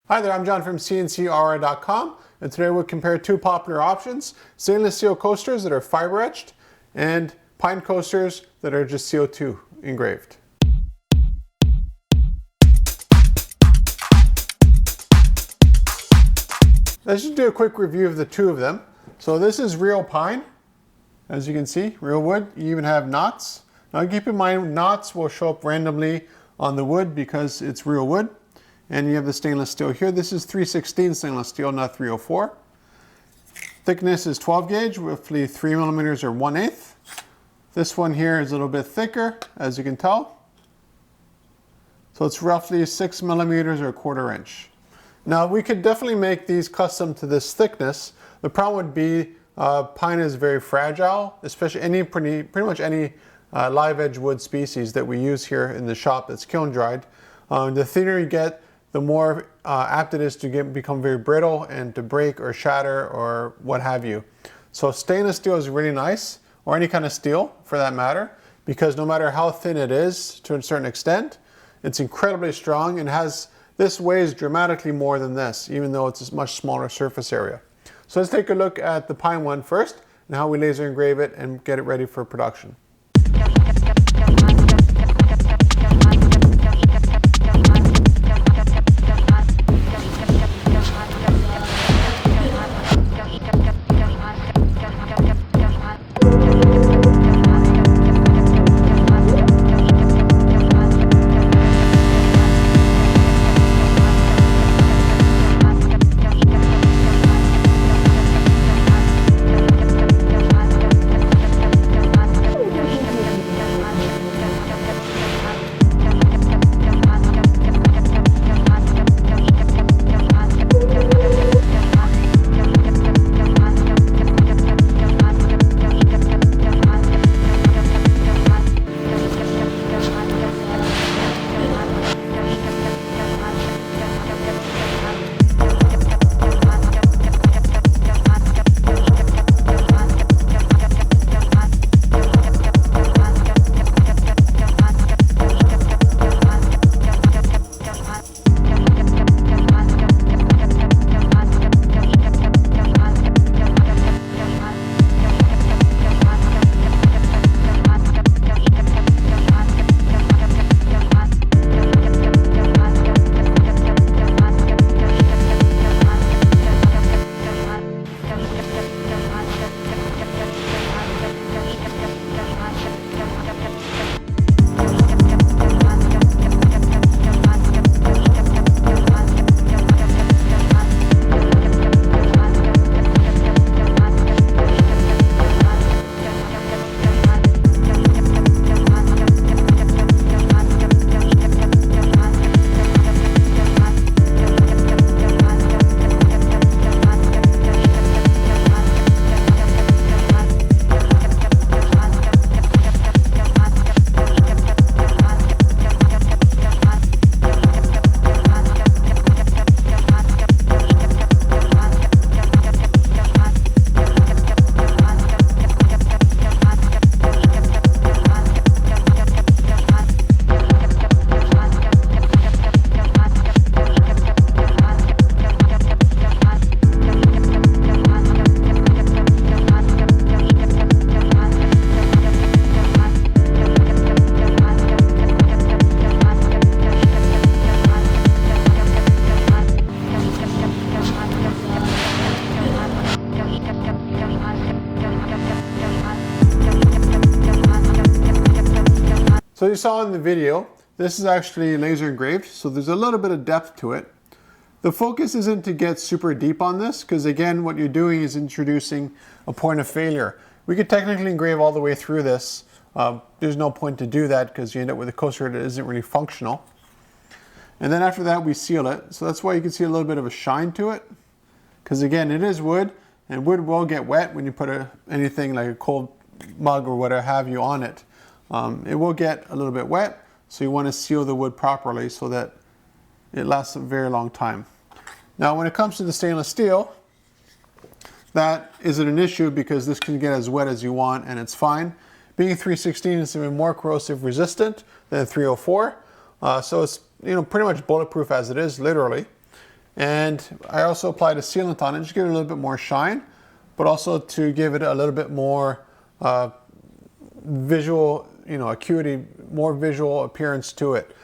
Hi there, I'm John from CNCKing.com, and today we'll compare two popular options: stainless steel coasters that are fiber etched and pine coasters that are just CO2 engraved. Let's just do a quick review of the two of them. So this is real pine, as you can see, real wood. You even have knots. Now keep in mind, knots will show up randomly on the wood because it's real wood. And you have the stainless steel here. This is 316 stainless steel, not 304. Thickness is 12 gauge, roughly 3 millimeters or 1/8. This one here is a little bit thicker, as you can tell. So it's roughly 6 millimeters or 1/4 inch. Now we could definitely make these custom to this thickness. The problem would be pine is very fragile, especially pretty much any live edge wood species that we use here in the shop that's kiln dried. The thinner you get, the more apt it is to become very brittle and to break or shatter or what have you. So stainless steel is really nice, or any kind of steel for that matter, because no matter how thin it is to a certain extent, it's incredibly strong and this weighs dramatically more than this, even though it's a much smaller surface area. So let's take a look at the pine one first and how we laser engrave it and get it ready for production. So you saw in the video, this is actually laser engraved, so there's a little bit of depth to it. The focus isn't to get super deep on this, because again, what you're doing is introducing a point of failure. We could technically engrave all the way through this. There's no point to do that because you end up with a coaster that isn't really functional. And then after that, we seal it. So that's why you can see a little bit of a shine to it. Because again, it is wood, and wood will get wet when you put anything like a cold mug or whatever have you on it. It will get a little bit wet, so you want to seal the wood properly so that it lasts a very long time. Now when it comes to the stainless steel, that isn't an issue because this can get as wet as you want and it's fine. Being 316 is even more corrosive resistant than 304, so it's pretty much bulletproof as it is, literally. And I also applied a sealant on it, just to give it a little bit more shine, but also to give it a little bit more visual, acuity, more visual appearance to it.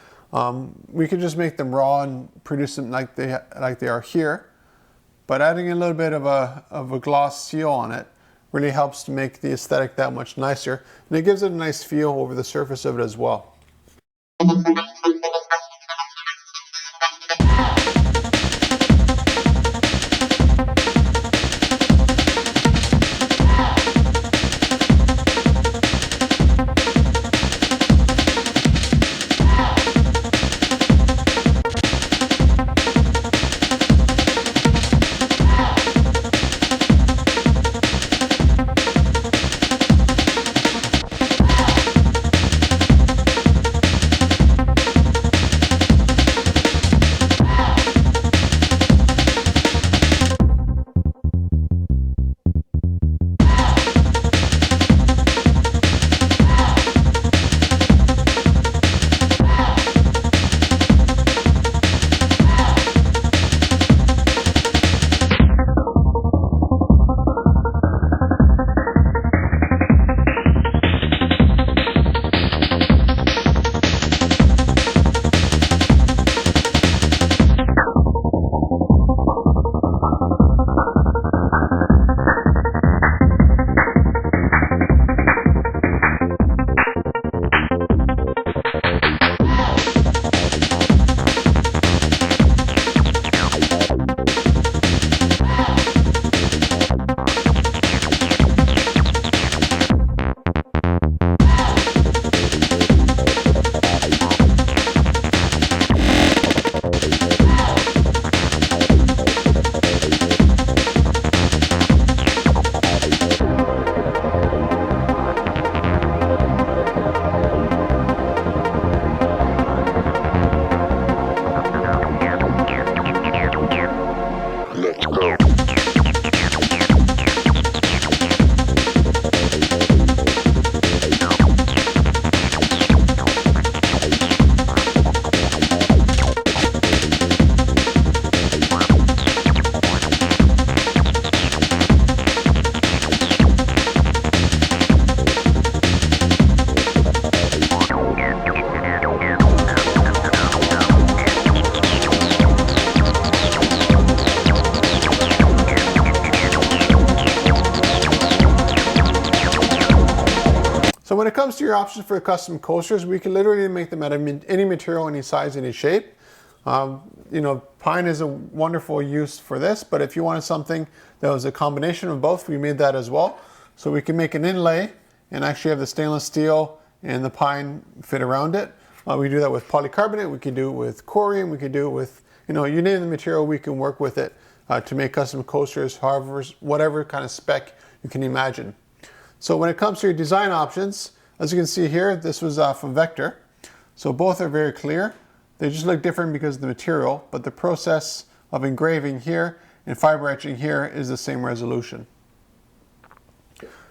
We could just make them raw and produce them like they are here, but adding a little bit of a gloss seal on it really helps to make the aesthetic that much nicer, and it gives it a nice feel over the surface of it as well. So when it comes to your options for custom coasters, we can literally make them out of any material, any size, any shape. Pine is a wonderful use for this, but if you wanted something that was a combination of both, we made that as well. So we can make an inlay and actually have the stainless steel and the pine fit around it. We do that with polycarbonate, we can do it with corium, we can do it with, you name the material, we can work with it to make custom coasters, whatever kind of spec you can imagine. So when it comes to your design options, as you can see here, this was from Vector. So both are very clear. They just look different because of the material, but the process of engraving here and fiber etching here is the same resolution.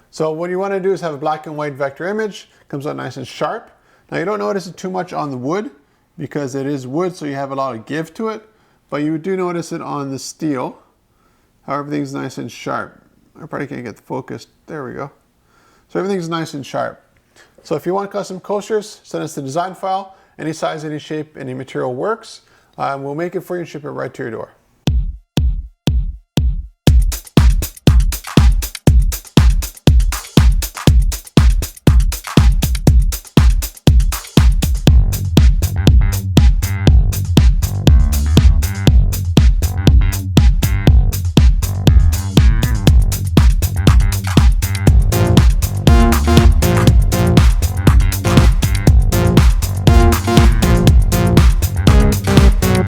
So what you want to do is have a black and white vector image, comes out nice and sharp. Now you don't notice it too much on the wood because it is wood, so you have a lot of give to it, but you do notice it on the steel, how everything's nice and sharp. I probably can't get the focus, there we go. So everything's nice and sharp. So if you want custom coasters, send us the design file. Any size, any shape, any material works. We'll make it for you and ship it right to your door.